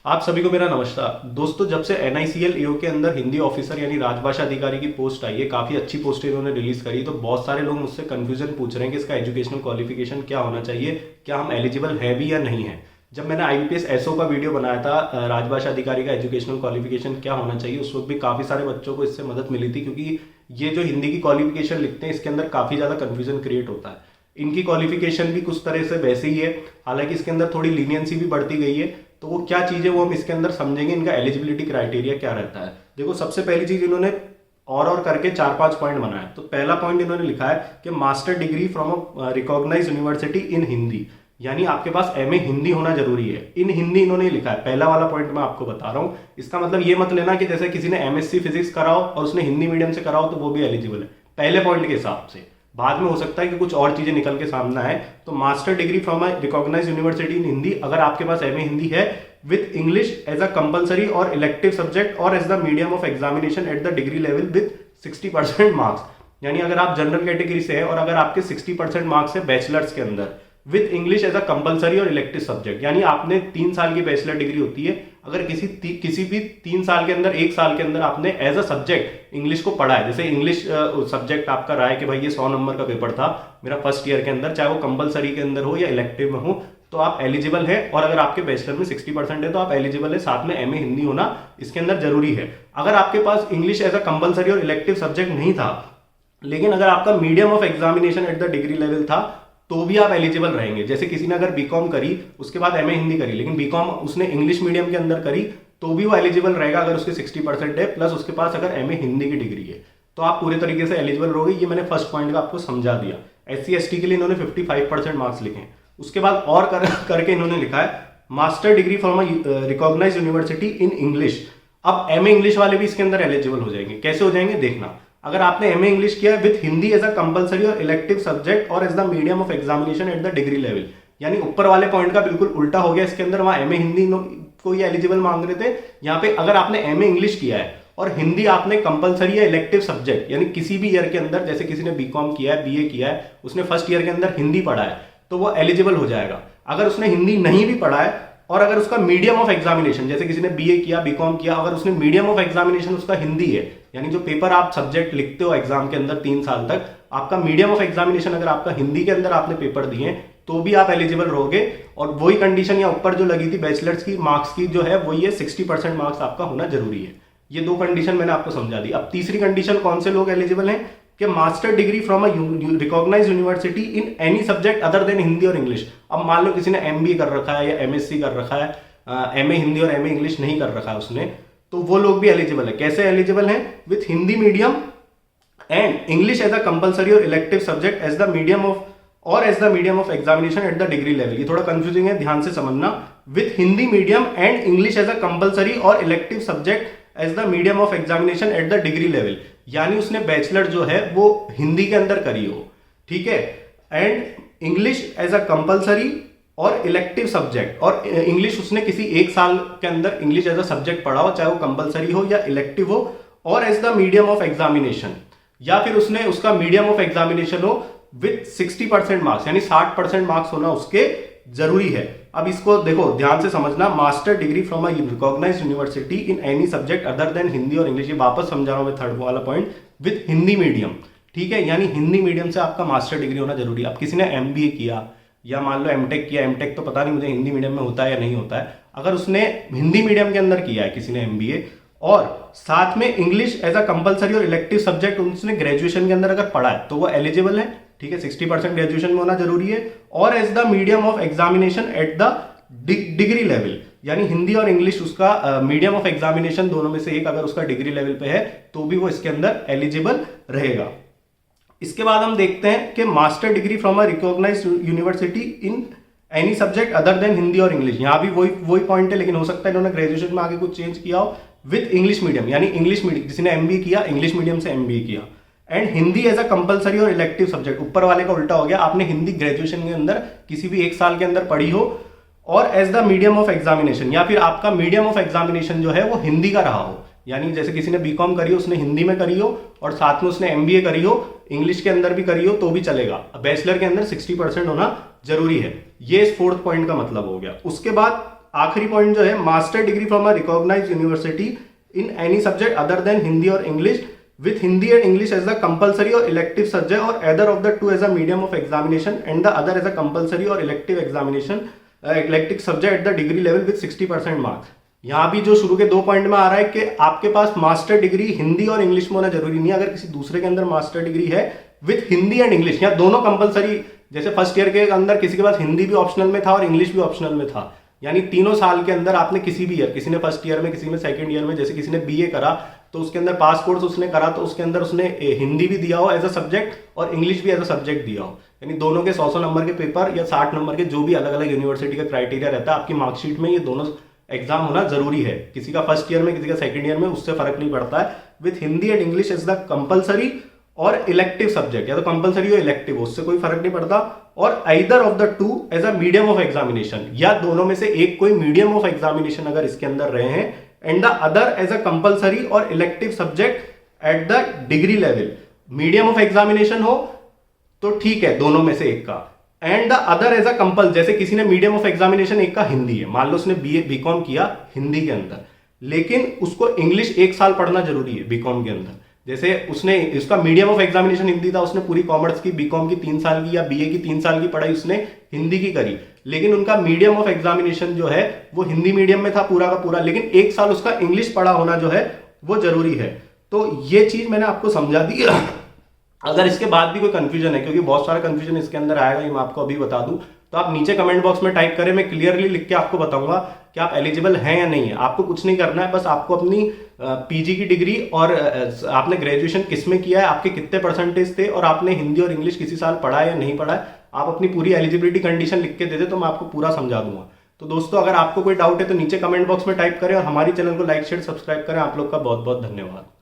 आप सभी को मेरा नमस्कार दोस्तों। जब से NICL EO के अंदर हिंदी ऑफिसर यानी राजभाषा अधिकारी की पोस्ट आई है, काफी अच्छी पोस्ट इन्होंने रिलीज करी, तो बहुत सारे लोग मुझसे कंफ्यूजन पूछ रहे हैं कि इसका एजुकेशनल क्वालिफिकेशन क्या होना चाहिए, क्या हम एलिजिबल है भी या नहीं है। जब मैंने IBPS SO का वीडियो बनाया था राजभाषा अधिकारी का एजुकेशनल क्वालिफिकेशन क्या होना चाहिए, उस वक्त भी काफी सारे बच्चों को इससे मदद मिली थी, क्योंकि ये जो हिंदी की क्वालिफिकेशन लिखते हैं इसके अंदर काफी ज्यादा कंफ्यूजन क्रिएट होता है। इनकी क्वालिफिकेशन भी कुछ तरह से वैसे ही है, हालांकि इसके अंदर थोड़ी लीनियंसी भी बढ़ती गई है। तो वो क्या चीज़ है वो हम इसके अंदर समझेंगे, इनका एलिजिबिलिटी क्राइटेरिया क्या रहता है। देखो, सबसे पहली चीज इन्होंने और करके 4-5 पॉइंट बनाया। तो पहला पॉइंट इन्होंने लिखा है कि master degree from a recognised university in Hindi, यानी आपके पास MA हिंदी होना जरूरी है। इन हिंदी इन्होंने लिखा है, पहला वाला पॉइंट मैं आपको बता रहा हूं। इसका मतलब ये मत लेना कि जैसे किसी ने MSc फिजिक्स कराओ और उसने हिंदी मीडियम से कराओ तो वो भी एलिजिबल है, पहले पॉइंट के हिसाब से। बाद में हो सकता है कि कुछ और चीजें निकल के सामने आए। तो master degree from a recognised university in Hindi, अगर आपके पास MA हिंदी है with English as a compulsory और इलेक्टिव सब्जेक्ट और as the medium of examination at the degree level with 60% marks, यानी अगर आप जनरल कैटेगरी से हैं और अगर आपके 60% मार्क्स है बैचलर्स के अंदर with English as a compulsory और इलेक्टिव सब्जेक्ट, यानी आपने 3 साल की बैचलर डिग्री होती है, अगर किसी भी 3 साल के अंदर 1 साल के अंदर आपने एज अ सब्जेक्ट इंग्लिश को पढ़ा है, जैसे इंग्लिश सब्जेक्ट आपका रहा है कि भाई ये 100 नंबर का पेपर था मेरा फर्स्ट ईयर के अंदर, चाहे वो कंपलसरी के अंदर हो या इलेक्टिव में हो, तो आप एलिजिबल है। और अगर आपके बैचलर में 60% है तो आप एलिजिबल है, साथ में MA हिंदी होना इसके अंदर जरूरी है। अगर आपके पास इंग्लिश एज अ कंपलसरी और इलेक्टिव सब्जेक्ट नहीं था, लेकिन अगर आपका medium of examination at the degree level था, तो भी आप एलिजिबल रहेंगे। जैसे किसी ने अगर बीकॉम करी उसके बाद MA हिंदी करी, लेकिन बीकॉम उसने इंग्लिश मीडियम के अंदर करी, तो भी वो एलिजिबल रहेगा अगर उसके 60% है प्लस उसके पास अगर MA हिंदी की डिग्री है, तो आप पूरे तरीके से एलिजिबल रहोगे। ये मैंने फर्स्ट पॉइंट का आपको समझा दिया। SC ST के लिए इन्होंने 55% मार्क्स लिखे हैं। उसके बाद और करके इन्होंने लिखा है master degree from recognised university in English. अब MA इंग्लिश वाले भी इसके अंदर एलिजिबल हो जाएंगे। कैसे हो जाएंगे देखना, अगर आपने MA इंग्लिश किया with Hindi as a compulsory और इलेक्टिव सब्जेक्ट और as the medium of examination at the degree level, यानी ऊपर वाले पॉइंट का बिल्कुल उल्टा हो गया। इसके अंदर वहां MA हिंदी को ये एलिजिबल मांग रहे थे, यहाँ पे अगर आपने MA इंग्लिश किया है और हिंदी आपने कंपलसरी या इलेक्टिव सब्जेक्ट, यानी किसी भी ईयर के अंदर, जैसे किसी ने बीकॉम किया है, BA किया है, उसने फर्स्ट ईयर के अंदर हिंदी पढ़ा है, तो वो एलिजिबल हो जाएगा। अगर उसने हिंदी नहीं भी पढ़ा है और अगर उसका मीडियम ऑफ एग्जामिनेशन, जैसे किसी ने BA किया, बीकॉम किया, अगर उसने मीडियम ऑफ एग्जामिनेशन उसका हिंदी है, यानी जो पेपर आप सब्जेक्ट लिखते हो एग्जाम के अंदर 3 साल तक, आपका मीडियम ऑफ एग्जामिनेशन अगर आपका हिंदी के अंदर आपने पेपर दिए, तो भी आप एलिजिबल रहोगे। और वही कंडीशन या ऊपर जो लगी थी बैचलर्स की मार्क्स की जो है वही है, 60% मार्क्स आपका होना जरूरी है। ये 2 कंडीशन मैंने आपको समझा दी। अब तीसरी कंडीशन कौन से लोग एलिजिबल हैं कि master degree from a recognised university in any subject other than Hindi और इंग्लिश। अब मान लो किसी ने MBA कर रखा है या MSc कर रखा है, MA हिंदी और MA इंग्लिश नहीं कर रखा है उसने, तो वो लोग भी एलिजिबल है। कैसे एलिजिबल है? With Hindi medium and English as a compulsory और elective subject as the medium of examination at the degree level. ये थोड़ा कंफ्यूजिंग है, ध्यान से समझना। With Hindi medium and English as a compulsory और elective subject as the medium of examination at the degree level, यानी उसने बैचलर जो है वो हिंदी के अंदर करी हो, ठीक है, and English as a compulsory और इलेक्टिव सब्जेक्ट, और इंग्लिश उसने किसी 1 साल के अंदर इंग्लिश एज अ सब्जेक्ट पढ़ा हो, चाहे वो कंपलसरी हो या इलेक्टिव हो, और as the medium of examination, या फिर उसने उसका मीडियम ऑफ एग्जामिनेशन हो विथ 60% मार्क्स, यानी 60% मार्क्स होना उसके जरूरी है। अब इसको देखो ध्यान से समझना, master degree from a recognised university in any subject other than Hindi और इंग्लिश। ये वापस समझा रहा हूं मैं, थर्ड वाला पॉइंट, विथ हिंदी मीडियम, ठीक है, यानी हिंदी मीडियम से आपका मास्टर डिग्री होना जरूरी है। अब किसी ने MBA किया या मान लो MTech किया, MTech तो पता नहीं मुझे हिंदी मीडियम में होता है या नहीं होता है, अगर उसने हिंदी मीडियम के अंदर किया है किसी ने MBA और साथ में इंग्लिश एज अ कंपलसरी और इलेक्टिव सब्जेक्ट उसने ग्रेजुएशन के अंदर अगर पढ़ा है, तो वो एलिजिबल है, ठीक है। 60% ग्रेजुएशन में होना जरूरी है, और as the medium of examination at the degree level, यानी हिंदी और इंग्लिश उसका मीडियम ऑफ एग्जामिनेशन दोनों में से एक अगर उसका डिग्री लेवल पे है, तो भी वो इसके अंदर एलिजिबल रहेगा। इसके बाद हम देखते हैं कि master degree from a recognised university in any subject other than Hindi और इंग्लिश। यहां भी वही पॉइंट है, लेकिन हो सकता है इन्होंने ग्रेजुएशन में आगे कुछ चेंज किया हो। विथ इंग्लिश मीडियम, यानी इंग्लिश मीडियम, किसी ने MBA किया, इंग्लिश मीडियम से MBA किया, and Hindi as a compulsory और इलेक्टिव सब्जेक्ट। ऊपर वाले का उल्टा हो गया, आपने हिंदी ग्रेजुएशन के अंदर किसी भी 1 साल के अंदर पढ़ी हो, और as the medium of examination, या फिर आपका मीडियम ऑफ एग्जामिनेशन जो है वो हिंदी का रहा हो, यानी जैसे किसी ने बीकॉम करी हो उसने हिंदी में करी हो और साथ में उसने MBA करी हो, इंग्लिश के अंदर भी करी हो, तो भी चलेगा। बैचलर के अंदर 60% होना जरूरी है। ये इस 4th पॉइंट का मतलब हो गया। उसके बाद आखिरी पॉइंट जो है, master degree from a recognised university in any subject other than Hindi और English with Hindi and English as the compulsory or elective subject or either of the two as a medium of examination and the other as a compulsory or elective examination elective subject at the degree level with 60% marks। यहाँ भी जो शुरू के 2 point में आ रहा है कि आपके पास मास्टर डिग्री हिंदी और इंग्लिश में होना जरूरी नहीं है। अगर किसी दूसरे के अंदर मास्टर डिग्री है विथ हिंदी एंड इंग्लिश, यहाँ दोनों कंपलसरी, जैसे फर्स्ट ईयर के अंदर किसी के पास हिंदी भी ऑप्शनल में था और इंग्लिश भी ऑप्शनल में था, यानी तीनों साल के अंदर आपने किसी भी ईयर, किसी ने फर्स्ट ईयर में, किसी ने सेकंड ईयर में, जैसे किसी ने बीए करा तो उसके अंदर पास कोर्स उसने करा तो उसके अंदर उसने हिंदी भी दिया हो एज अ सब्जेक्ट और इंग्लिश भी एज अ सब्जेक्ट दिया हो, यानी दोनों के 100 नंबर के पेपर या 60 नंबर के, जो भी अलग अलग यूनिवर्सिटी का क्राइटेरिया रहता है, आपकी मार्कशीट में ये दोनों एग्जाम होना जरूरी है। किसी का फर्स्ट ईयर में, किसी का सेकंड ईयर में, उससे फर्क नहीं पड़ता है। With Hindi and English is the compulsory और इलेक्टिव सब्जेक्ट, या तो कंपलसरी हो इलेक्टिव, उससे कोई फर्क नहीं पड़ता। और either of the two as a medium of examination, या दोनों में से एक कोई मीडियम ऑफ एग्जामिनेशन अगर इसके अंदर रहे हैं, and the other as a compulsory और elective subject at the degree level. Medium of examination हो तो ठीक है, दोनों में से एक का, and the other as a कंपल, जैसे किसी ने मीडियम ऑफ एग्जामिनेशन एक का हिंदी है, मान लो उसने बीकॉम किया हिंदी के अंदर, लेकिन उसको इंग्लिश 1 साल पढ़ना जरूरी है बीकॉम के अंदर। जैसे उसने, इसका मीडियम ऑफ एग्जामिनेशन हिंदी था, उसने पूरी कॉमर्स की, बीकॉम की 3 साल की या बीए की 3 साल की पढ़ाई उसने हिंदी की करी, लेकिन उनका मीडियम ऑफ एग्जामिनेशन जो है वो हिंदी मीडियम में था पूरा का पूरा, लेकिन 1 साल उसका इंग्लिश पढ़ा होना जो है वो जरूरी है। तो ये चीज मैंने आपको समझा दी। अगर इसके बाद भी कोई कंफ्यूजन है, क्योंकि बहुत सारा कंफ्यूजन इसके अंदर आएगा, ये मैं आपको अभी बता दूं, तो आप नीचे कमेंट बॉक्स में टाइप करें, मैं क्लियरली लिख के आपको बताऊंगा कि आप एलिजिबल हैं या नहीं है। आपको कुछ नहीं करना है, बस आपको अपनी पीजी की डिग्री और आपने ग्रेजुएशन किस में किया है, आपके कितने परसेंटेज थे, और आपने हिंदी और इंग्लिश किसी साल पढ़ा है या नहीं पढ़ा है, आप अपनी पूरी एलिजिबिलिटी कंडीशन लिख के दे दे तो मैं आपको पूरा समझा दूंगा। तो दोस्तों, अगर आपको कोई डाउट है तो नीचे कमेंट बॉक्स में टाइप करें और हमारी चैनल को लाइक शेयर सब्सक्राइब करें। आप लोग का बहुत बहुत धन्यवाद।